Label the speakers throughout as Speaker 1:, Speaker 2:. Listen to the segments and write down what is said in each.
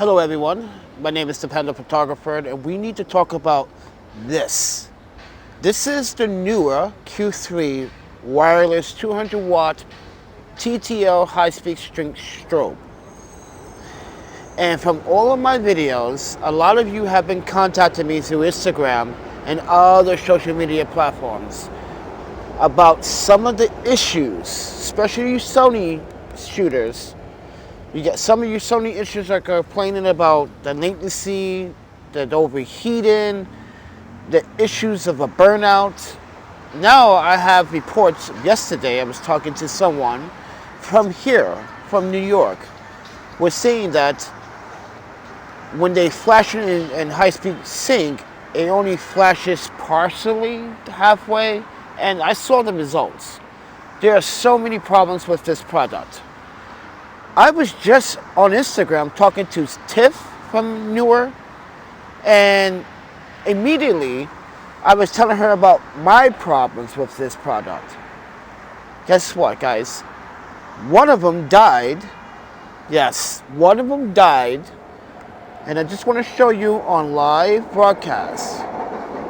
Speaker 1: Hello everyone, my name is ThePandaPhotographer and we need to talk about this. This is the Neewer Q3 wireless 200 watt TTL high-speed string strobe. And from all of my videos, a lot of you have been contacting me through Instagram and other social media platforms about some of the issues, especially you Sony shooters. You get some of you Sony issues are complaining about the latency, the overheating, the issues of a burnout. Now I have reports. Yesterday I was talking to someone from here, from New York, was saying that when they flash it in high-speed sync, it only flashes partially, halfway, and I saw the results. There are so many problems with this product. I was just on Instagram talking to Tiff from Neewer, and immediately I was telling her about my problems with this product. Guess what, guys? One of them died. Yes, one of them died, and I just want to show you on live broadcast.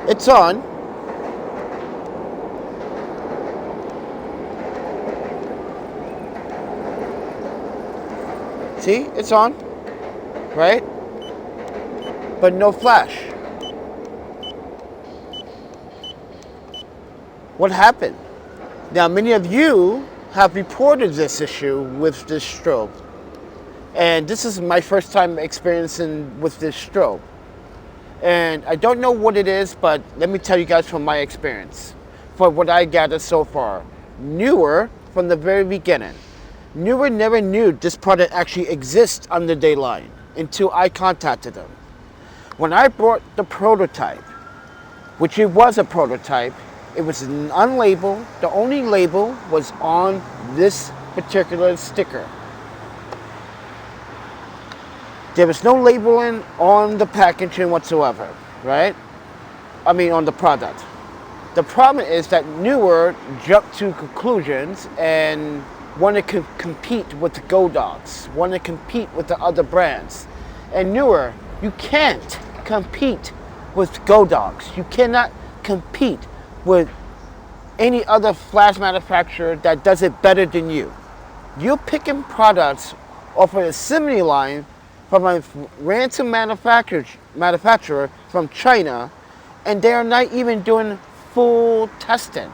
Speaker 1: It's on. See, it's on, right? But no flash. What happened? Now, many of you have reported this issue with this strobe. And this is my first time experiencing with this strobe. And I don't know what it is, but let me tell you guys from my experience. From what I gathered so far. Neewer, from the very beginning, Neewer never knew this product actually exists under their line until I contacted them. When I brought the prototype, which it was a prototype, it was unlabeled. The only label was on this particular sticker. There was no labeling on the packaging whatsoever, right? I mean, on the product. The problem is that Neewer jumped to conclusions and wanted to compete with the Go Dogs, wanted to compete with the other brands. And Neewer, you can't compete with Go Dogs. You cannot compete with any other flash manufacturer that does it better than you. You're picking products off of the assembly line from a ransom manufacturer from China, and they are not even doing full testing.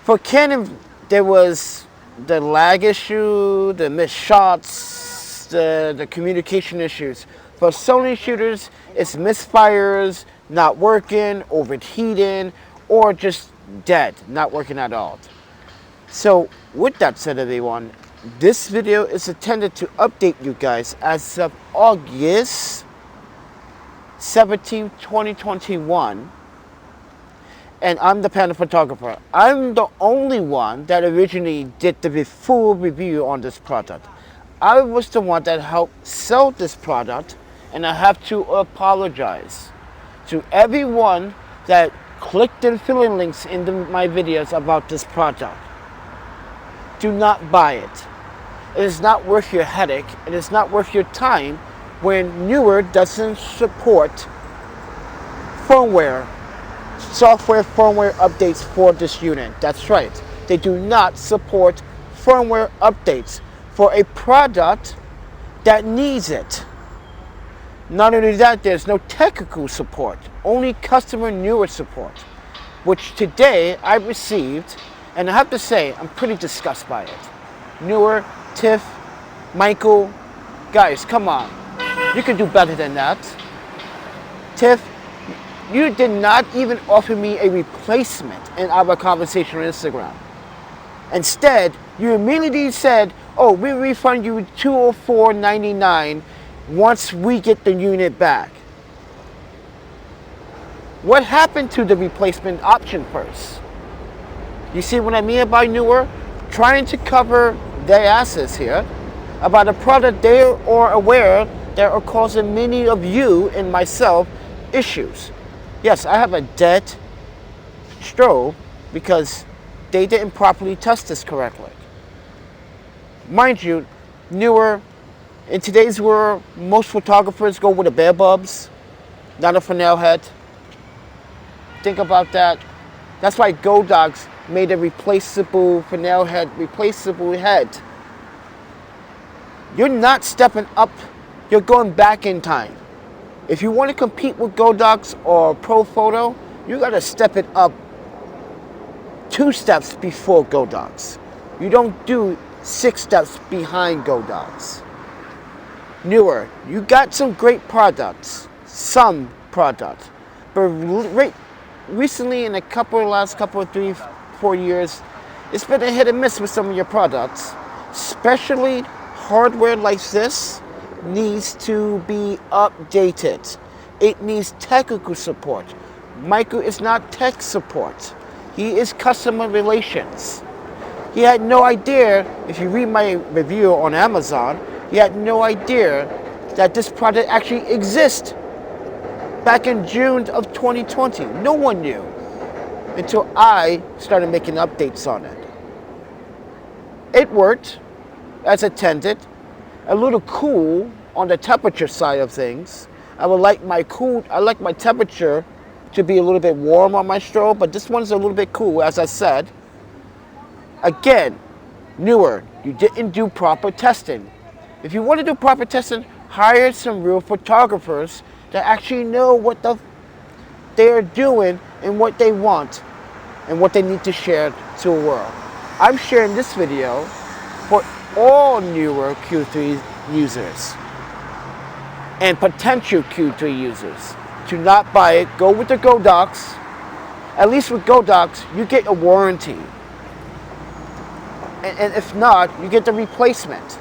Speaker 1: For Canon, there was the lag issue, the missed shots, the communication issues. For Sony shooters, it's misfires, not working, overheating, or just dead, not working at all. So with that said, everyone, this video is intended to update you guys as of August 17, 2021. And I'm the Panda Photographer. I'm the only one that originally did the full review on this product. I was the one that helped sell this product, and I have to apologize to everyone that clicked the affiliate links into my videos about this product. Do not buy it. It is not worth your headache. It is not worth your time when Neewer doesn't support firmware, software firmware updates for this unit. That's right. They do not support firmware updates for a product that needs it. Not only that, there's no technical support, only customer Neewer support, which today I received, and I have to say, I'm pretty disgusted by it. Neewer, Tiff, Michael, guys, come on. You can do better than that. Tiff, you did not even offer me a replacement in our conversation on Instagram. Instead, you immediately said, oh, we refund you $204.99 once we get the unit back. What happened to the replacement option first? You see what I mean by Neewer? Trying to cover their asses here about a product they are aware that are causing many of you and myself issues. Yes, I have a dead strobe because they didn't properly test this correctly. Mind you, Neewer In today's world, most photographers go with a bare bulbs, not a fresnel head. Think about that. That's why Godox made a replaceable fresnel head, replaceable head. You're not stepping up, you're going back in time. If you want to compete with Godox or Pro Photo, you got to step it up 2 steps before Godox. You don't do 6 steps behind Godox. Neewer, you got some great products, but recently in last couple of 3-4 years, it's been a hit and miss with some of your products, especially hardware like this needs to be updated. It needs technical support. Michael is not tech support. He is customer relations. He had no idea, if you read my review on Amazon, he had no idea that this product actually exists. Back in June of 2020, no one knew until I started making updates on it. It worked as intended, a little cool on the temperature side of things. I like my temperature to be a little bit warm on my strobe, but this one's a little bit cool, as I said. Again, Neewer, you didn't do proper testing. If you want to do proper testing, hire some real photographers that actually know what they're doing and what they want and what they need to share to the world. I'm sharing this video for all Neewer Q3 users and potential Q3 users. To not buy it, go with the Godox. At least with Godox, you get a warranty. And if not, you get the replacement.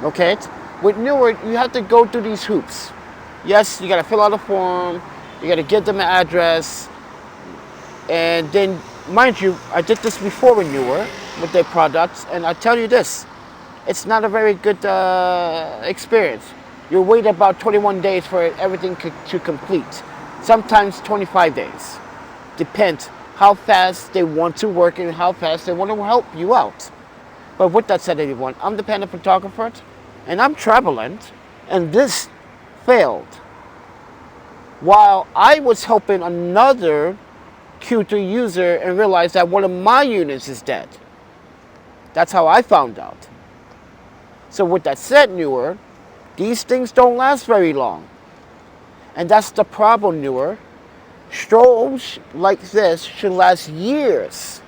Speaker 1: Okay? With Neewer, you have to go through these hoops. Yes, you gotta fill out a form, you gotta give them an address, and then, mind you, I did this before with Neewer, with their products, and I tell you this, it's not a very good experience. You wait about 21 days for everything to complete. Sometimes 25 days. Depends how fast they want to work and how fast they want to help you out. But with that said, everyone, I'm the Panda Photographer, and I'm traveling, and this failed. While I was helping another Q3 user and realized that one of my units is dead. That's how I found out. So with that said, Neewer, these things don't last very long. And that's the problem, Neewer. Strobes like this should last years.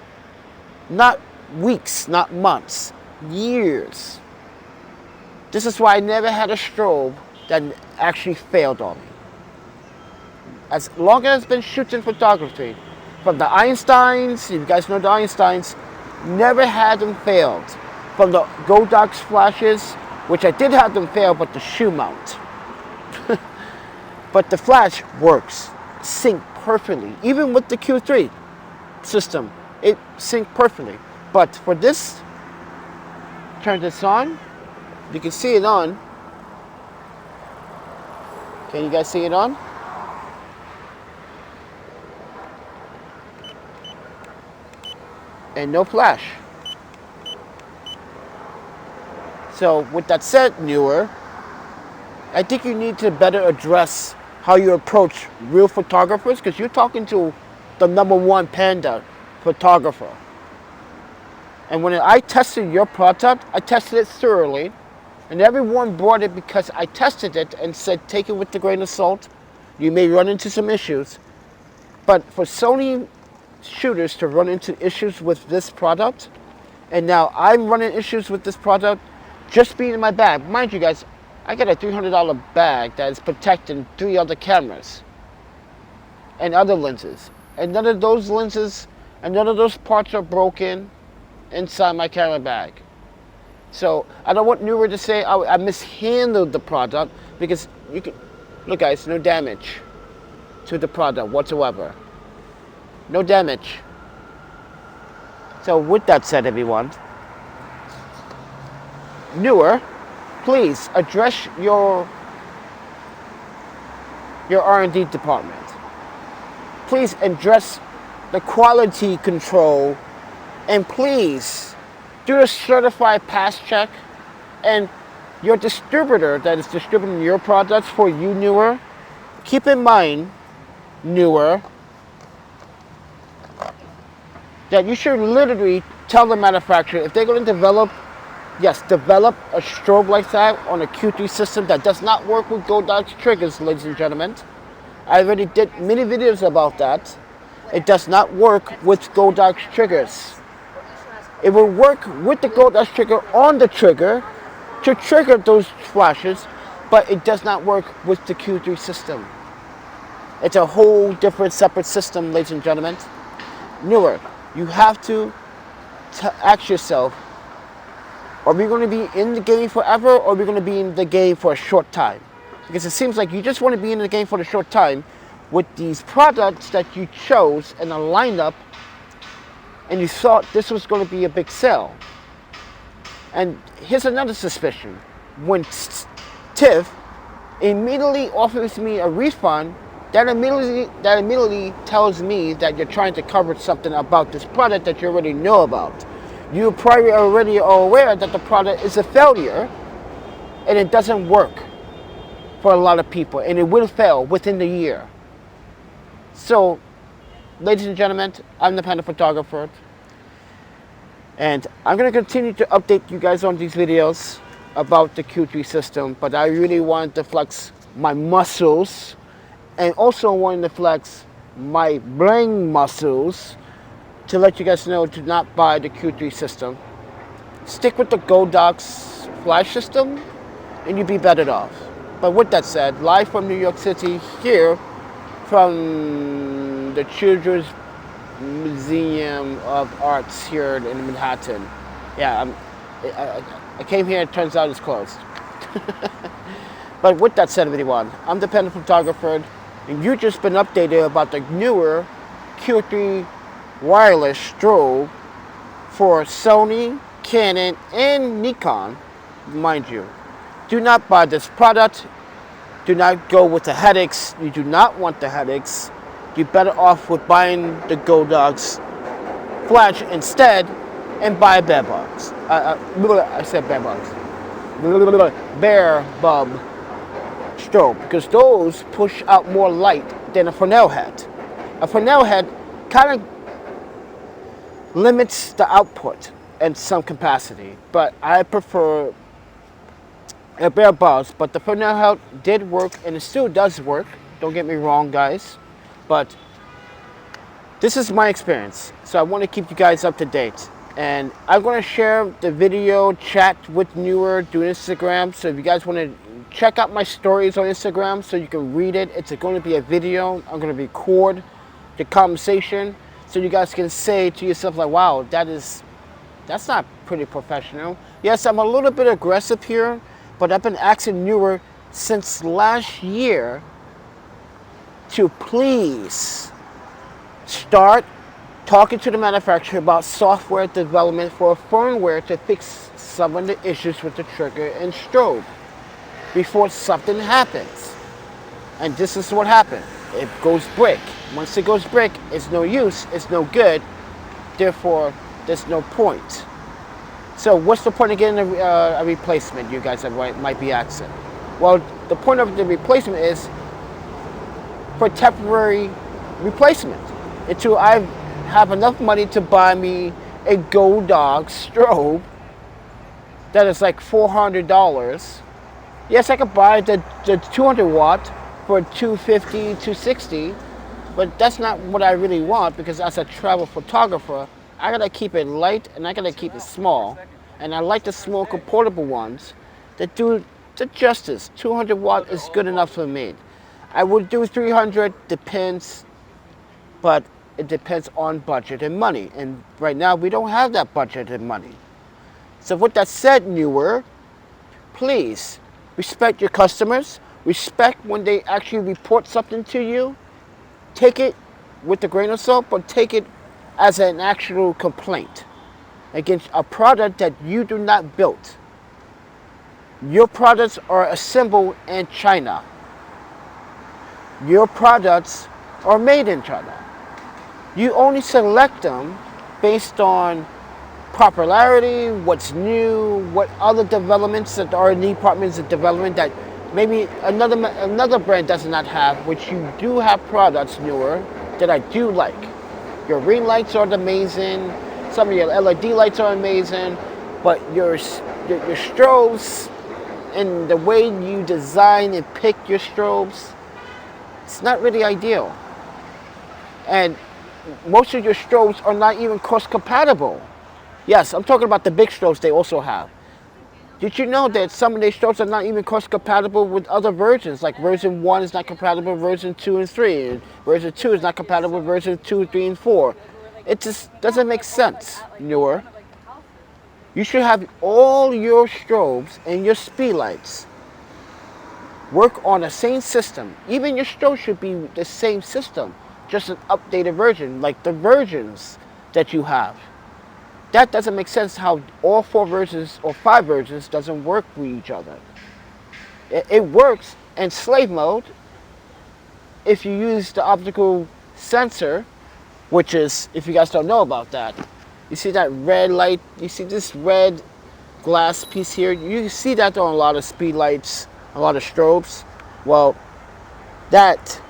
Speaker 1: Not weeks, not months. Years. This is why I never had a strobe that actually failed on me. As long as I've been shooting photography, from the Einsteins, you guys know the Einsteins, never had them failed. From the Godox flashes, which I did have them fail, but the shoe mount. But the flash works, sync perfectly. Even with the Q3 system, it synced perfectly. But for this, turn this on, you can see it on. Can you guys see it on? And no flash. So with that said, Neewer, I think you need to better address how you approach real photographers, because you're talking to the #1 Panda photographer. And when I tested your product, I tested it thoroughly, and everyone bought it because I tested it and said take it with a grain of salt. You may run into some issues, but for Sony shooters to run into issues with this product, and now I'm running issues with this product just being in my bag. Mind you guys, I got a $300 bag that is protecting 3 other cameras and other lenses, and none of those lenses and none of those parts are broken inside my camera bag. So I don't want Neewer to say I mishandled the product, because you can look, guys, no damage to the product whatsoever. No damage. So with that said, everyone, Neewer, please address your R&D department. Please address the quality control, and please do a certified pass check and Your distributor that is distributing your products for you, Neewer, keep in mind, Neewer, that you should literally tell the manufacturer if they're going to develop a strobe like that on a Q3 system that does not work with Godox triggers, ladies and gentlemen. I already did many videos about that. It does not work with Godox triggers. It will work with the Godox trigger on the trigger to trigger those flashes, but it does not work with the Q3 system. It's a whole different separate system, ladies and gentlemen. Neewer, you have to ask yourself, are we going to be in the game forever, or are we going to be in the game for a short time? Because it seems like you just want to be in the game for a short time with these products that you chose in a lineup, and you thought this was going to be a big sale. And here's another suspicion. When TIFF immediately offers me a refund, that immediately tells me that you're trying to cover something about this product that you already know about. You probably already are aware that the product is a failure and it doesn't work for a lot of people, and it will fail within the year. So, ladies and gentlemen, I'm the Panda Photographer, and I'm going to continue to update you guys on these videos about the Q3 system, but I really wanted to flex my muscles and also wanted to flex my brain muscles to let you guys know to not buy the Q3 system. Stick with the Godox flash system and you'd be better off. But with that said, live from New York City, here from the Children's Museum of Arts here in Manhattan. Yeah, I came here, it turns out it's closed. But with that said, everyone, I'm the Panda Photographer, and you've just been updated about the Neewer Q3 wireless strobe for Sony, Canon, and Nikon, mind you. Do not buy this product. Do not go with the headaches. You do not want the headaches. You're better off with buying the Godox flash instead and buy a bear box. I said bear box. Bear bulb strobe, because those push out more light than a Fresnel head. A Fresnel head kind of limits the output in some capacity, but I prefer a bare bulb. But the Fresnel head did work, and it still does work. Don't get me wrong, guys, but this is my experience, so I want to keep you guys up to date. And I'm going to share the video chat with Neewer through Instagram, so if you guys want to check out my stories on Instagram so you can read it. It's going to be a video. I'm going to record the conversation so you guys can say to yourself like, wow, that's not pretty professional. Yes, I'm a little bit aggressive here, but I've been asking Neewer since last year to please start talking to the manufacturer about software development for a firmware to fix some of the issues with the trigger and strobe before something happens. And this is what happened. It goes brick. Once it goes brick, it's no use, it's no good, therefore there's no point. So what's the point of getting a replacement, you guys might be asking? Well, the point of the replacement is for temporary replacement until I have enough money to buy me a Godox strobe that is like $400. Yes, I could buy the 200 watt for $250, $260, but that's not what I really want, because as a travel photographer, I gotta keep it light and I gotta keep it small. And I like the small portable ones that do the justice. 200 watt is good enough for me. I would do 300, depends, but it depends on budget and money. And right now we don't have that budget and money. So with that said, Neewer, please respect your customers. Respect when they actually report something to you. Take it with a grain of salt, but take it as an actual complaint against a product that you do not build. Your products are assembled in China. Your products are made in China. You only select them based on popularity, what's new, what other developments that R&D departments of development that maybe another brand does not have, which you do have products newer that I do like. Your ring lights are amazing. Some of your LED lights are amazing, but your strobes and the way you design and pick your strobes, it's not really ideal. And most of your strobes are not even cost compatible. Yes, I'm talking about the big strobes they also have. Did you know that some of their strobes are not even cost compatible with other versions? Like version 1 is not compatible with version 2 and 3. And version 2 is not compatible with version 2, 3, and 4. It just doesn't make sense, Neewer. You should have all your strobes and your speed lights work on the same system. Even your strobe should be the same system, just an updated version, like the versions that you have. That doesn't make sense how all 4 versions or 5 versions doesn't work with each other. It works in slave mode if you use the optical sensor, which is, if you guys don't know about that, you see that red light, you see this red glass piece here, you see that on a lot of speed lights, a lot of strobes. Well, that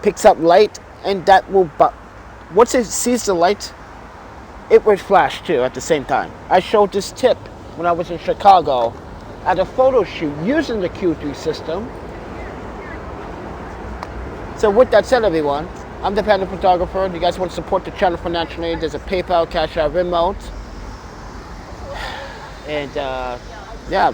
Speaker 1: picks up light and that will, once it sees the light, it would flash too at the same time. I showed this tip when I was in Chicago at a photo shoot using the Q3 system. So with that said, everyone, I'm the Panda Photographer. If you guys want to support the channel financially, there's a PayPal, cash.app, Venmo. And yeah,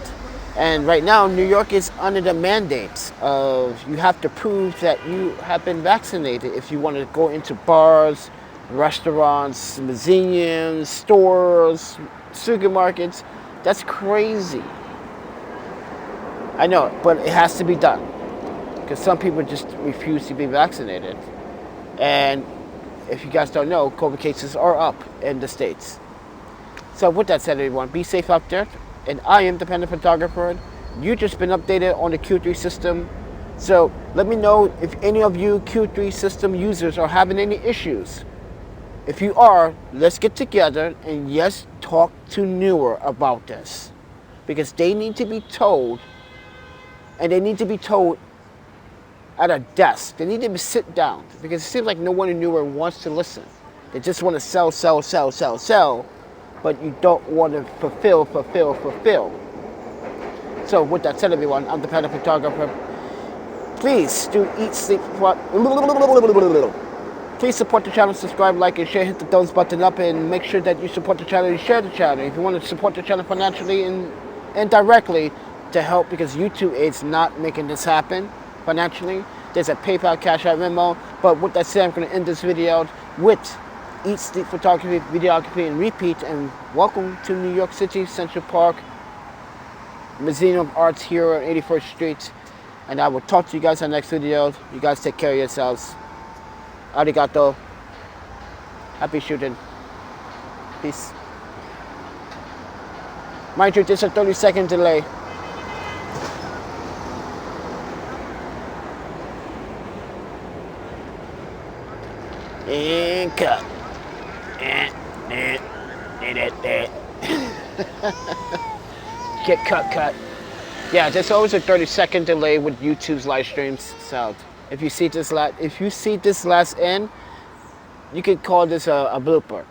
Speaker 1: and right now New York is under the mandate of you have to prove that you have been vaccinated if you want to go into bars, restaurants, museums, stores, supermarkets. That's crazy. I know, but it has to be done because some people just refuse to be vaccinated. And if you guys don't know, COVID cases are up in the States. So with that said, everyone, be safe out there. And I am the Panda Photographer. You've just been updated on the Q3 system. So let me know if any of you Q3 system users are having any issues. If you are, let's get together and yes, talk to Neewer about this. Because they need to be told, and they need to be told at a desk. They need to sit down. Because it seems like no one in Neewer wants to listen. They just want to sell, sell, sell, sell, sell. But you don't want to fulfill. So with that said, everyone, I'm the Panda Photographer. Please do eat, sleep, please support the channel, subscribe, like, and share. Hit the thumbs button up and make sure that you support the channel and share the channel. If you want to support the channel financially and directly to help, because YouTube is not making this happen financially, there's a PayPal, Cash App, Venmo. But with that said, I'm going to end this video with Eat, Sleep, Photography, Videography, and Repeat. And welcome to New York City, Central Park, Museum of Arts here on 81st Street. And I will talk to you guys in the next video. You guys take care of yourselves. Arigato. Happy shooting. Peace. Mind you, there's a 30-second delay. And cut. Get cut. Yeah, there's always a 30-second delay with YouTube's live streams. So if you see this last end, you could call this a blooper.